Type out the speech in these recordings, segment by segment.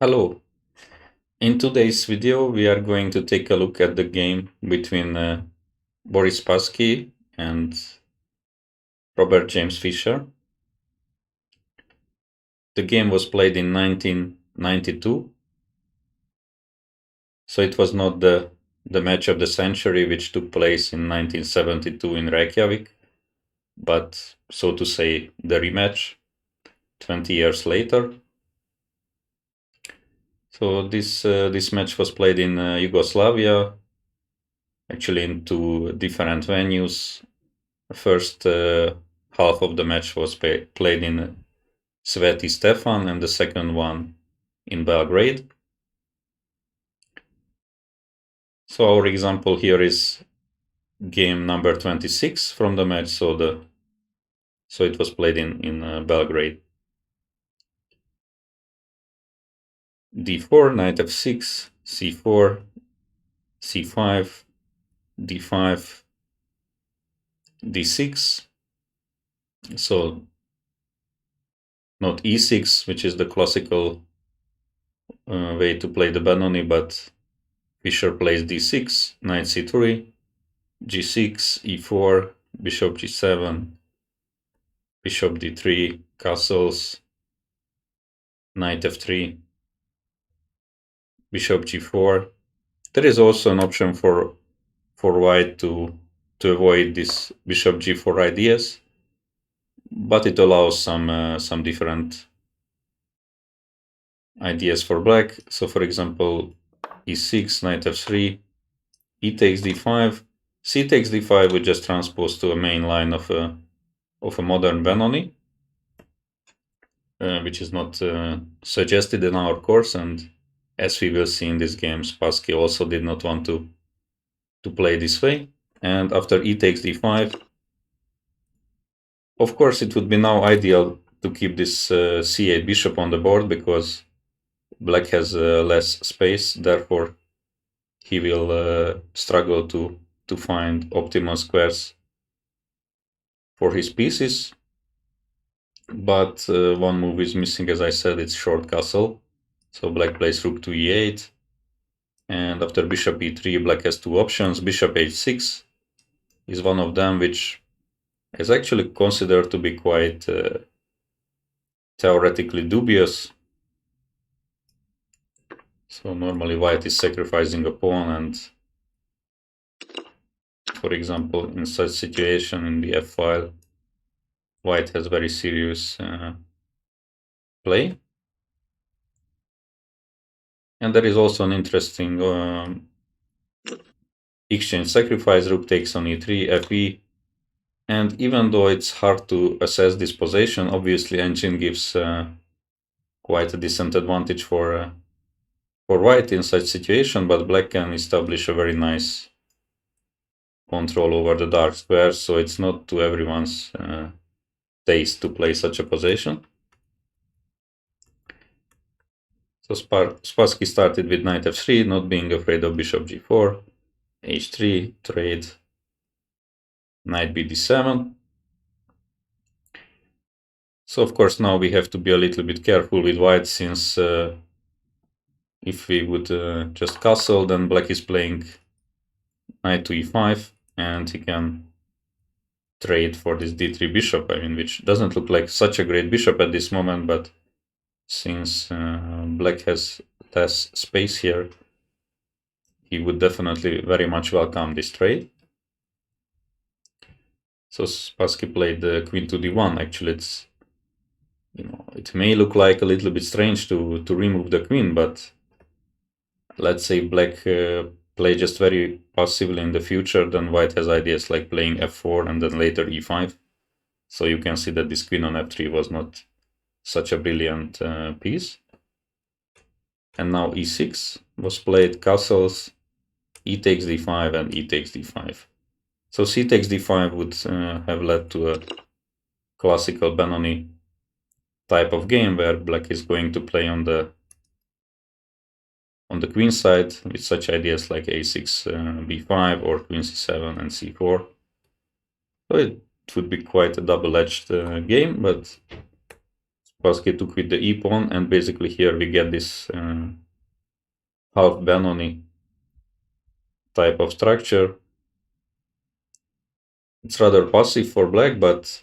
Hello. In today's video, we are going to take a look at the game between Boris Spassky and Robert James Fischer. The game was played in 1992, so it was not the match of the century, which took place in 1972 in Reykjavik, but so to say, the rematch 20 years later. So this match was played in Yugoslavia, actually in two different venues. The first half of the match was played in Sveti Stefan and the second one in Belgrade. So our example here is game number 26 from the match. So it was played in Belgrade. d4, knight f6, c4, c5, d5, d6. So not e6, which is the classical way to play the Benoni, but Fischer plays d6, knight c3, g6, e4, bishop g7, bishop d3, castles, knight f3, bishop g4. There is also an option for white to avoid this bishop g4 ideas, but it allows some different ideas for black. So for example, e6, knight f3, e takes d5, c takes d5 would just transpose to a main line of a modern Benoni, which is not suggested in our course, and as we will see in this game, Spassky also did not want to play this way. And after e takes d5, of course it would be now ideal to keep this c8 bishop on the board, because black has less space, therefore he will struggle to find optimal squares for his pieces. But one move is missing, as I said, it's short castle. So black plays rook to e8, and after bishop e3, black has two options. Bishop h6 is one of them, which is actually considered to be quite theoretically dubious. So normally white is sacrificing a pawn, and for example, in such situation in the f-file, white has very serious play. And there is also an interesting exchange sacrifice. Rook takes on e3, fe. And even though it's hard to assess this position, obviously engine gives quite a decent advantage for white in such situation, but black can establish a very nice control over the dark squares, so it's not to everyone's taste to play such a position. So Spassky started with knight f3, not being afraid of bishop g4, h3, trade, knight bd7. So of course now we have to be a little bit careful with white, since if we would just castle, then black is playing knight to e5, and he can trade for this d3 bishop, I mean, which doesn't look like such a great bishop at this moment, but since black has less space here, he would definitely very much welcome this trade. So Spassky played the queen to d1. Actually, it's, it may look like a little bit strange to remove the queen, but let's say black play just very passively in the future, then white has ideas like playing f4 and then later e5. So you can see that this queen on f3 was not such a brilliant piece. And now e6 was played, castles, e takes d5, and e takes d5. So c takes d5 would have led to a classical Benoni type of game, where black is going to play on the queen side with such ideas like a6, b5, or queen c7 and c4. So it would be quite a double-edged game, but Spassky took with the e pawn, and basically here we get this half Benoni type of structure. It's rather passive for black, but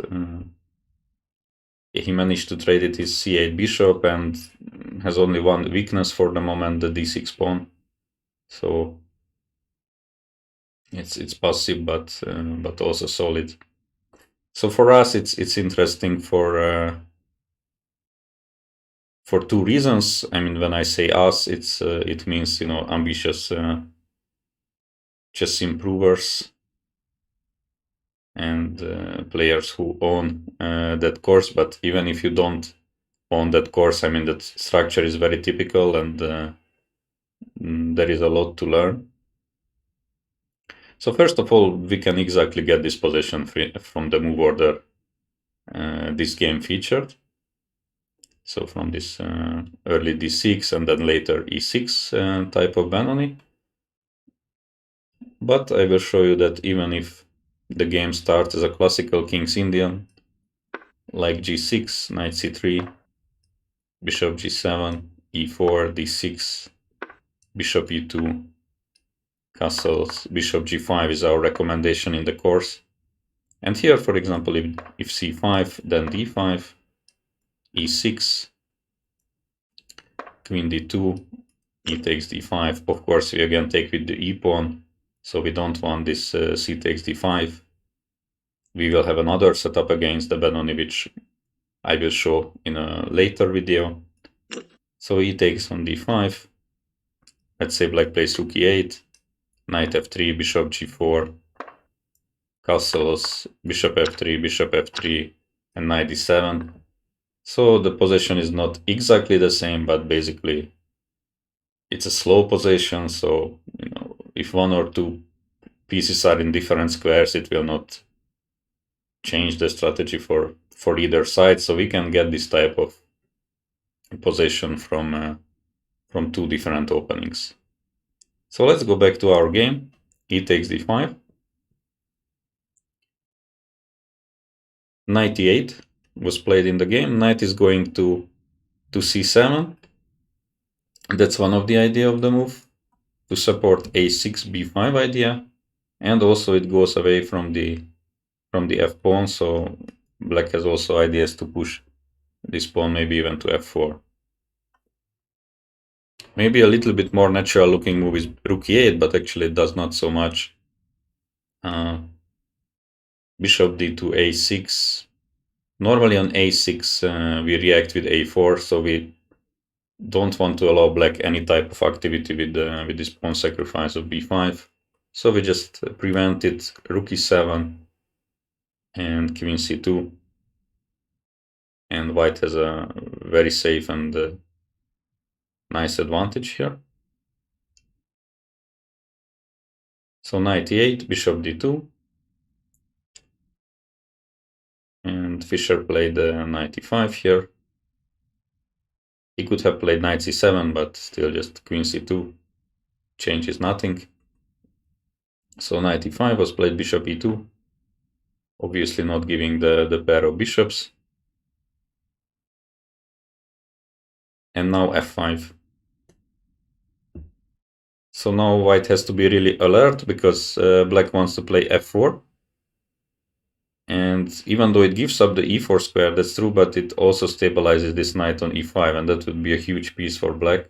he managed to trade it his c8 bishop and has only one weakness for the moment, the d6 pawn. So it's passive, but also solid. So for us, it's interesting for two reasons. I mean, when I say us, it means ambitious chess improvers and players who own that course. But even if you don't own that course, I mean, that structure is very typical, and there is a lot to learn. So first of all, we can exactly get this position from the move order this game featured. So from this early d6 and then later e6 type of Benoni. But I will show you that even if the game starts as a classical King's Indian, like g6, knight c3, bishop g7, e4, d6, bishop e2, castles, bishop g5 is our recommendation in the course. And here, for example, if c5, then d5, e6, queen d2, e takes d5. Of course, we again take with the e pawn, so we don't want this c takes d5. We will have another setup against the Benoni, which I will show in a later video. So e takes on d5. Let's say black plays rook e8, knight f3, bishop g4, castles, bishop f3, and knight d7. So the position is not exactly the same, but basically it's a slow position. So if one or two pieces are in different squares, it will not change the strategy for either side. So we can get this type of position from two different openings. So let's go back to our game. E takes d5. Knight e8 was played in the game. Knight is going to c7. That's one of the idea of the move, to support a6 b5 idea, and also it goes away from the f pawn. So black has also ideas to push this pawn maybe even to f4. Maybe a little bit more natural looking move is rook e8, but actually it does not so much. Bishop d2 a6. Normally on a6 we react with a4, so we don't want to allow black any type of activity with this pawn sacrifice of b5. So we just prevent it, rook e7 and queen c2. And white has a very safe and nice advantage here. So knight e8, bishop d2. And Fischer played knight e5 here. He could have played knight c7, but still just queen c2 changes nothing. So knight e5 was played, bishop e2, obviously not giving the pair of bishops. And now f5. So now white has to be really alert, because black wants to play f4. And even though it gives up the e4 square, that's true, but it also stabilizes this knight on e5, and that would be a huge piece for black.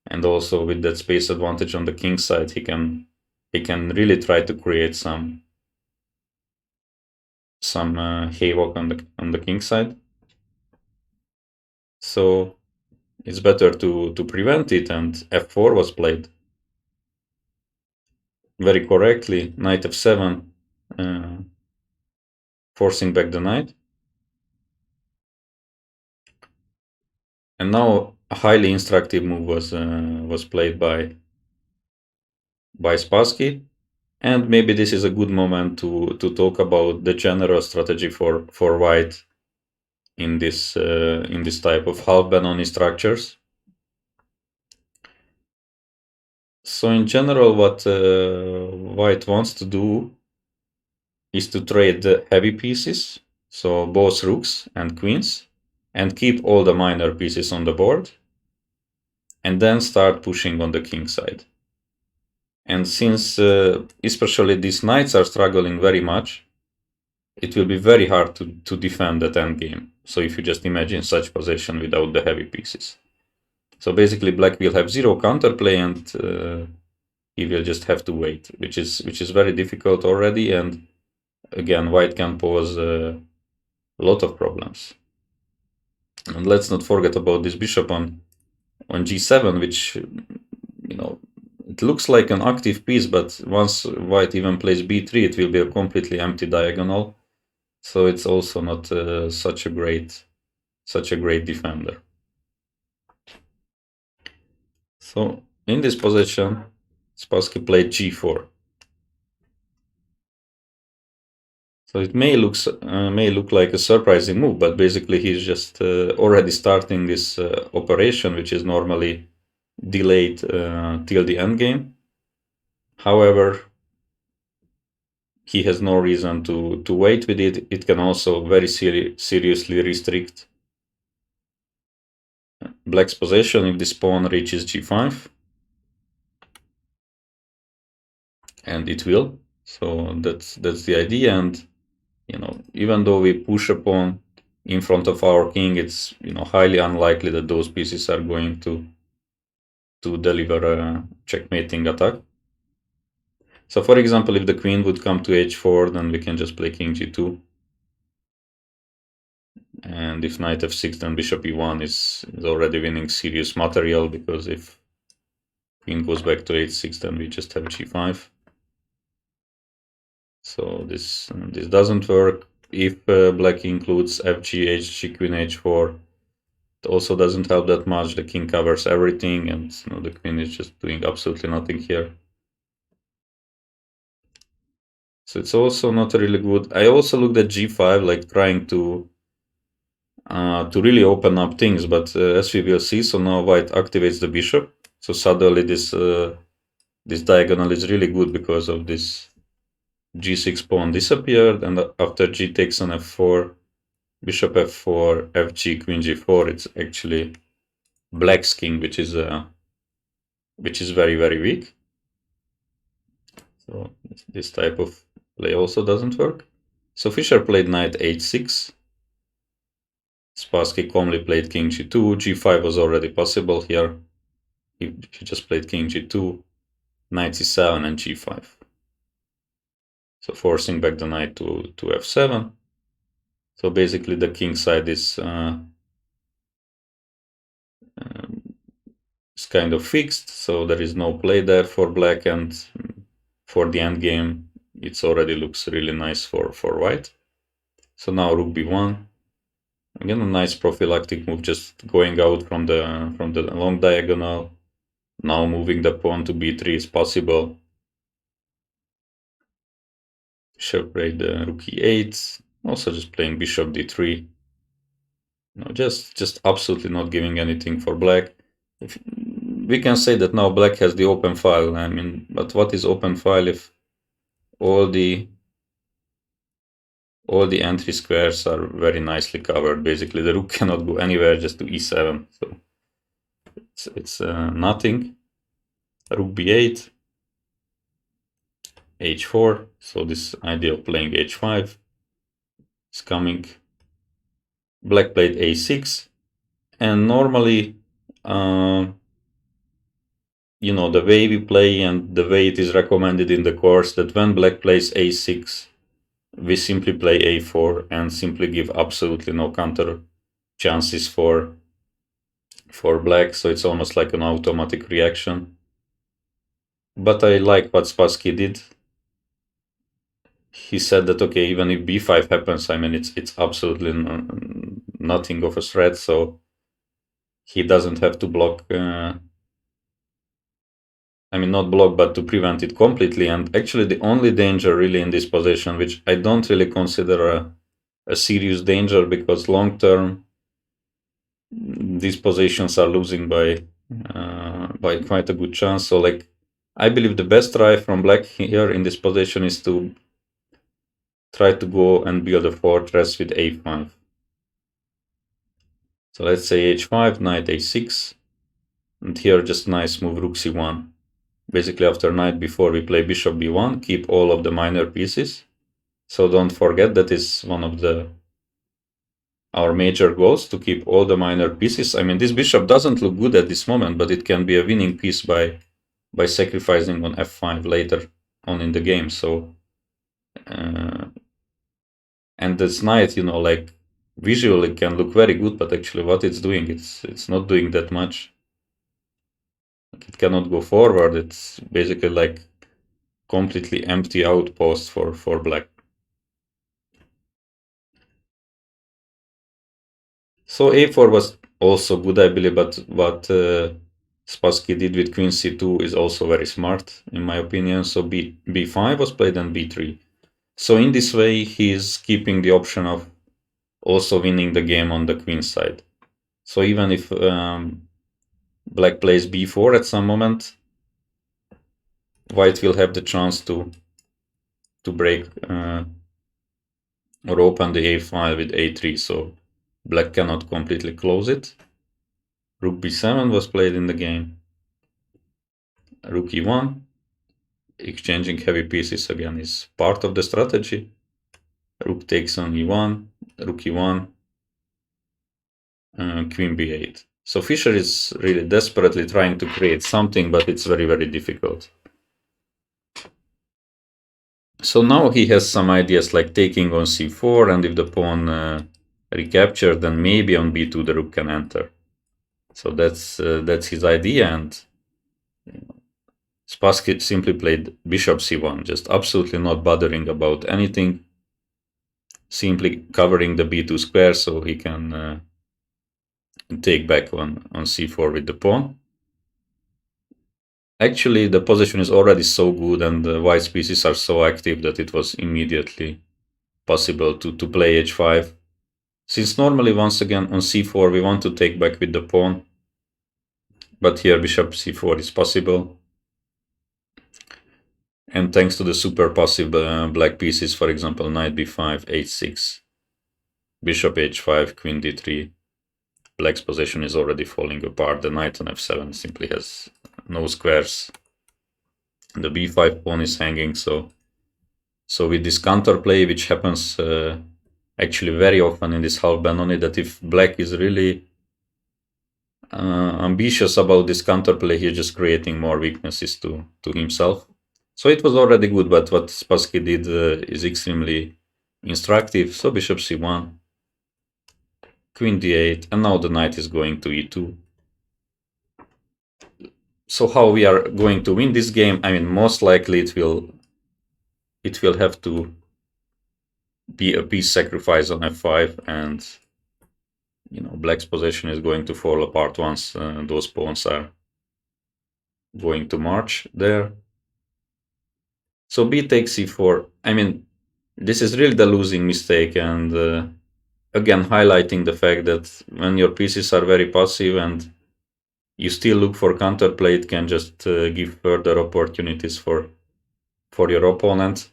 And also with that space advantage on the king side, he can really try to create some havoc on the king side. So it's better to prevent it, and f4 was played very correctly. Knight f7, forcing back the knight. And now a highly instructive move was played by Spassky. And maybe this is a good moment to talk about the general strategy for white in this type of half Benoni structures. So in general, what white wants to do is to trade the heavy pieces, so both rooks and queens, and keep all the minor pieces on the board, and then start pushing on the king side. And since especially these knights are struggling very much, it will be very hard to defend that endgame. So if you just imagine such position without the heavy pieces. So basically black will have 0 counterplay, and he will just have to wait, which is very difficult already, and again white can pose a lot of problems. And let's not forget about this bishop on g7, which, you know, it looks like an active piece, but once white even plays b3, it will be a completely empty diagonal. So it's also not such a great defender. So in this position, Spassky played g4. So it may look like a surprising move, but basically he's just already starting this operation, which is normally delayed till the endgame. However, he has no reason to wait with it. It can also very seriously restrict black's position if this pawn reaches g5, and it will. So that's the idea. And you know, even though we push a pawn in front of our king, it's, you know, highly unlikely that those pieces are going to deliver a checkmating attack. So for example, if the queen would come to h4, then we can just play king g2. And if knight f6, then bishop e1 is already winning serious material, because if queen goes back to h6, then we just have g5. So this doesn't work. If black includes fg, hg, queen h4, it also doesn't help that much. The king covers everything, and you know, the queen is just doing absolutely nothing here. So it's also not really good. I also looked at g5, like trying to really open up things, but as we will see, so now white activates the bishop. So suddenly this diagonal is really good because of this g6 pawn disappeared, and after g takes on f4, bishop f4, fg, queen g4, it's actually black's king, which is very, very weak. So this type of play also doesn't work. So Fischer played knight h6. Spassky calmly played king g2. g5 was already possible here. He just played king g2, knight c7, and g5. So forcing back the knight to f7. So basically the king side is kind of fixed, so there is no play there for black, and for the endgame it already looks really nice for white. So now rook b1. Again, a nice prophylactic move, just going out from the long diagonal. Now moving the pawn to b3 is possible. Bishop played rook e8. Also just playing bishop d3. No, just absolutely not giving anything for black. We can say that now black has the open file. I mean, but what is open file if all the entry squares are very nicely covered? Basically, the rook cannot go anywhere, just to e7. So it's nothing. Rook b8, h4. So this idea of playing h5 is coming. Black played a6, and normally, you know, the way we play and the way it is recommended in the course, that when black plays a6, we simply play a4 and simply give absolutely no counter chances for black. So it's almost like an automatic reaction. But I like what Spassky did. He said that, okay, even if b5 happens, I mean, it's absolutely nothing of a threat, so he doesn't have to block, I mean, not block, but to prevent it completely. And actually the only danger really in this position, which I don't really consider a serious danger, because long term these positions are losing by quite a good chance. So like, I believe the best try from black here in this position is to try to go and build a fortress with a5. So let's say h5, knight a6, and here just nice move rook c1. Basically after knight before we play bishop b1, keep all of the minor pieces. So don't forget that is one of our major goals, to keep all the minor pieces. I mean, this bishop doesn't look good at this moment, but it can be a winning piece by sacrificing on f5 later on in the game. So and this knight, you know, like visually can look very good, but actually what it's doing, it's not doing that much. It cannot go forward. It's basically like completely empty outpost for black. So a4 was also good, I believe, but what Spassky did with queen c2 is also very smart, in my opinion. So b5 was played and b3. So in this way, he's keeping the option of also winning the game on the queen side. So even if black plays b4 at some moment, white will have the chance to break or open the a5 with a3. So black cannot completely close it. Rook b7 was played in the game. Rook e1. Exchanging heavy pieces again is part of the strategy. Rook takes on e1, rook e1, queen b8. So Fischer is really desperately trying to create something, but it's very, very difficult. So now he has some ideas like taking on c4, and if the pawn recaptured, then maybe on b2 the rook can enter. So that's his idea, and Spassky simply played bishop c1, just absolutely not bothering about anything, simply covering the b2 square so he can take back on c4 with the pawn. Actually, the position is already so good and the white pieces are so active that it was immediately possible to play h5. Since normally, once again, on c4 we want to take back with the pawn, but here bishop c4 is possible. And thanks to the super passive black pieces, for example, knight b5, h6, bishop h5, queen d3, black's position is already falling apart. The knight on f7 simply has no squares. The b5 pawn is hanging, so with this counterplay, which happens actually very often in this half Benoni, that if black is really ambitious about this counterplay, he's just creating more weaknesses to himself. So it was already good, but what Spassky did is extremely instructive. So bishop c1, queen d8, and now the knight is going to e2. So how we are going to win this game? I mean, most likely it will have to be a piece sacrifice on f5, and you know, black's position is going to fall apart once those pawns are going to march there. So b takes c4. I mean, this is really the losing mistake, and again highlighting the fact that when your pieces are very passive and you still look for counterplay, it can just give further opportunities for your opponent.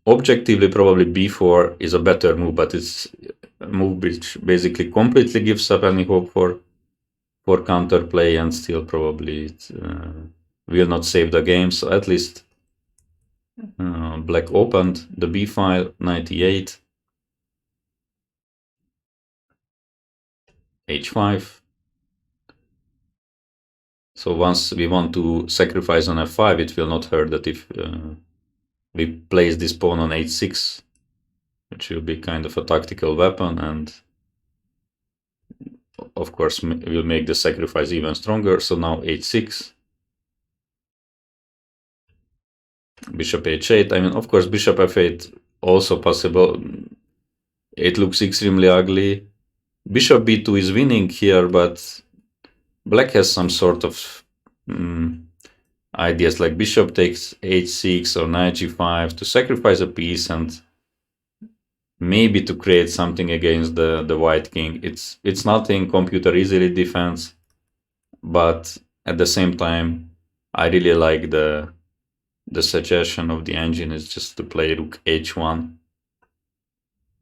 Objectively, probably b4 is a better move, but it's a move which basically completely gives up any hope for counterplay, and still probably it will not save the game. So at least black opened the b file, 98, h5. So once we want to sacrifice on f5, it will not hurt that if we place this pawn on h6, which will be kind of a tactical weapon, and of course will make the sacrifice even stronger. So now h6, bishop h8. I mean, of course, bishop f8 also possible. It looks extremely ugly. Bishop b2 is winning here, but black has some sort of ideas like bishop takes h6 or knight g5 to sacrifice a piece and maybe to create something against the white king. It's nothing computer easily defends, but at the same time, I really like the suggestion of the engine is just to play rook h1.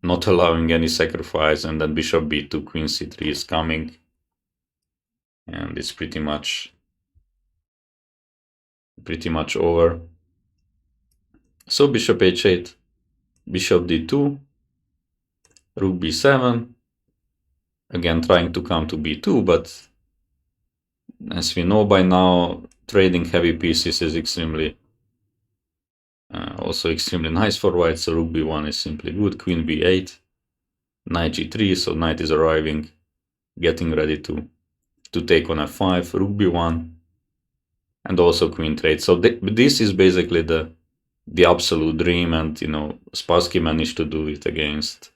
not allowing any sacrifice, and then bishop b2, queen c3 is coming, and it's pretty much over. So bishop h8, bishop d2, rook b7, again trying to come to b2, but as we know by now, trading heavy pieces is also extremely nice for white. So rook b1 is simply good, queen b8, knight g3, so knight is arriving, getting ready to take on f5, rook b1, and also queen trade. So this is basically the absolute dream, and Spassky managed to do it against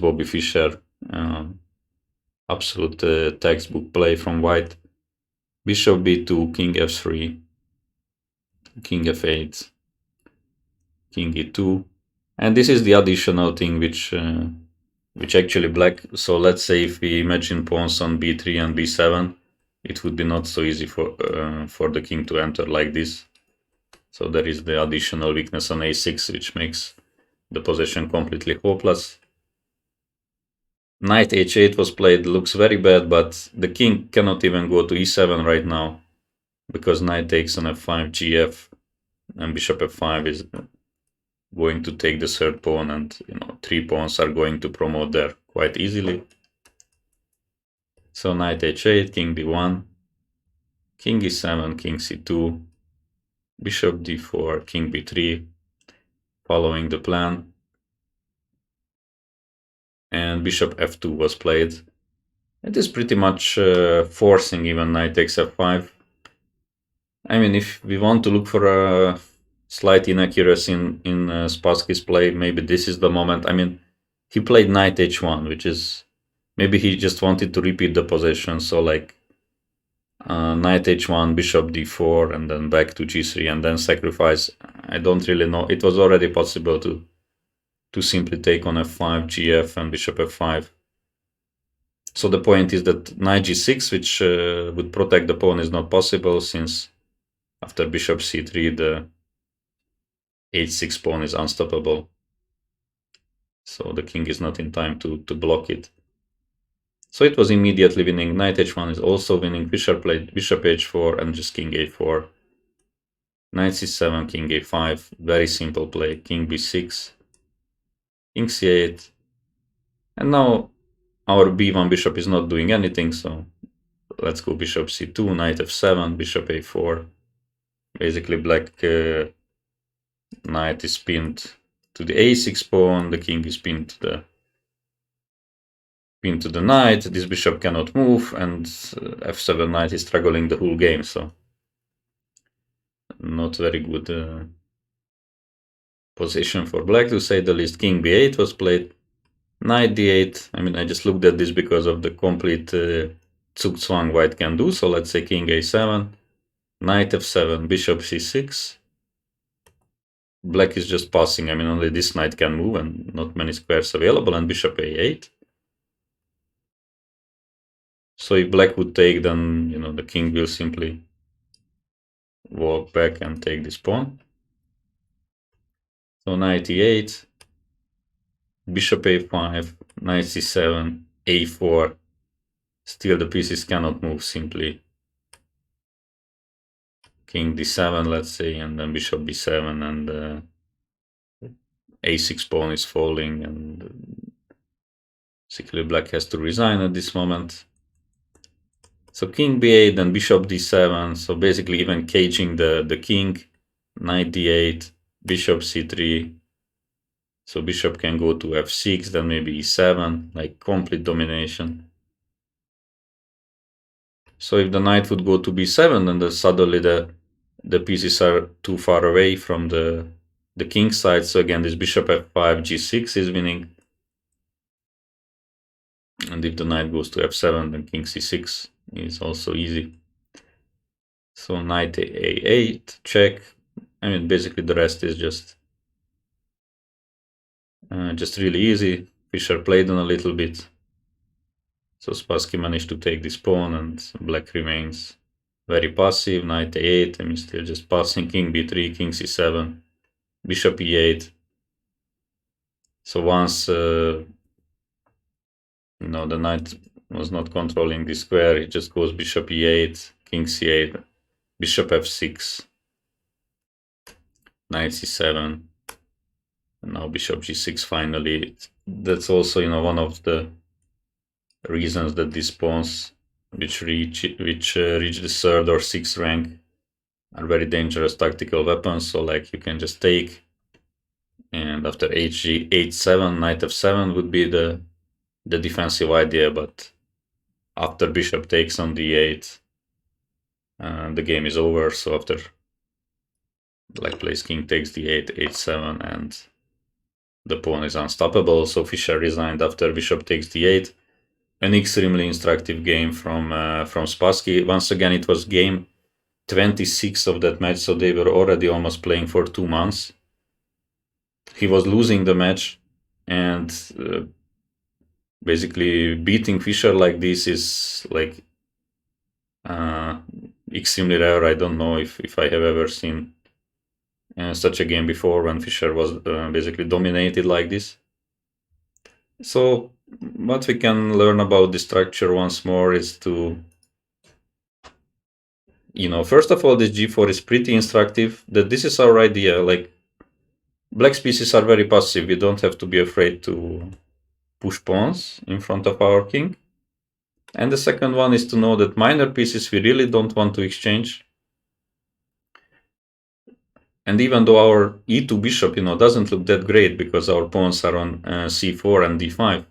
Bobby Fischer. Absolute textbook play from white. Bishop b2, king f3, king f8, king e2, and this is the additional thing which actually black. So let's say if we imagine pawns on b3 and b7, it would be not so easy for the king to enter like this. So there is the additional weakness on a6, which makes the position completely hopeless. Knight h8 was played, looks very bad, but the king cannot even go to e7 right now, because knight takes on f5, gf, and bishop f5 is going to take the third pawn, and 3 pawns are going to promote there quite easily. So knight h8, king b1, king e7, king c2, bishop d4, king b3, following the plan. And bishop f2 was played. It is pretty much forcing even knight takes f5. I mean, if we want to look for a slight inaccuracy in Spassky's play, maybe this is the moment. I mean, he played knight h1, which is, maybe he just wanted to repeat the position. So like knight h1, bishop d4, and then back to g3, and then sacrifice. I don't really know. It was already possible to simply take on f5, gf, and bishop f5. So the point is that knight g6, which would protect the pawn, is not possible, since after bishop c3, the h6 pawn is unstoppable. So the king is not in time to block it. So it was immediately winning. Knight h1 is also winning. Fischer played bishop h4 and just king a4. Knight c7, king a5. Very simple play. King b6. King c8. And now our b1 bishop is not doing anything, so let's go bishop c2, knight f7, bishop a4. Basically black knight is pinned to the a6 pawn, the king is pinned to the knight, this bishop cannot move, and f7 knight is struggling the whole game, so not very good position for black, to say the least. King b8 was played. Knight d8, I mean, I just looked at this because of the complete zugzwang white can do, so let's say king a7, knight f7, bishop c6. Black is just passing, I mean, only this knight can move and not many squares available, and bishop a8. So if black would take, then, the king will simply walk back and take this pawn. So knight e8, bishop a5, knight c7, a4. Still the pieces cannot move, simply king d7, let's say, and then bishop b7, and a6 pawn is falling, and basically black has to resign at this moment. So king b8, then bishop d7, so basically even caging the king. Knight d8, bishop c3, so bishop can go to f6, then maybe e7, like complete domination. So if the knight would go to b7, then suddenly the pieces are too far away from the king side. So again, this bishop f5, g6 is winning. And if the knight goes to f7, then king c6 is also easy. So knight a8, check. I mean, basically the rest is just really easy. Fischer played on a little bit. So Spassky managed to take this pawn, and black remains very passive. Knight a8, I mean, still just passing. King b3, king c7, bishop e8. So once the knight was not controlling the square, it just goes bishop e8, king c8, bishop f6, knight c7, and now bishop g6 finally. That's also one of the reasons that these pawns which reach the third or sixth rank are very dangerous tactical weapons. So like you can just take, and after hg h7, knight f7 would be the defensive idea, but after bishop takes on d8, the game is over. So after like plays king takes d8, h7, and the pawn is unstoppable. So Fischer resigned after bishop takes d8. An extremely instructive game from Spassky. Once again, it was game 26 of that match, so they were already almost playing for 2 months. He was losing the match, and basically beating Fischer like this is like extremely rare. I don't know if I have ever seen such a game before when Fischer was basically dominated like this. So what we can learn about the structure once more is to, first of all, this g4 is pretty instructive, that this is our idea. Like, black's pieces are very passive. We don't have to be afraid to push pawns in front of our king. And the second one is to know that minor pieces we really don't want to exchange. And even though our e2 bishop, doesn't look that great because our pawns are on c4 and d5,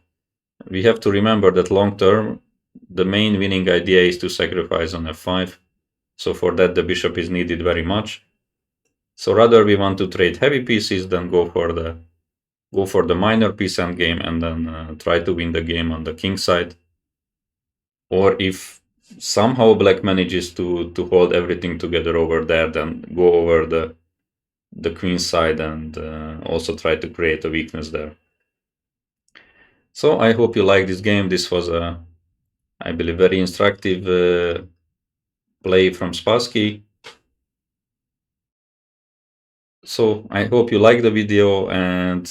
we have to remember that long term, the main winning idea is to sacrifice on f5. So for that, the bishop is needed very much. So rather we want to trade heavy pieces than go for the minor piece endgame and then try to win the game on the king side. Or if somehow black manages to hold everything together over there, then go over the queen side and also try to create a weakness there. So I hope you like this game. This was I believe, very instructive play from Spassky. So I hope you like the video, and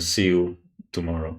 see you tomorrow.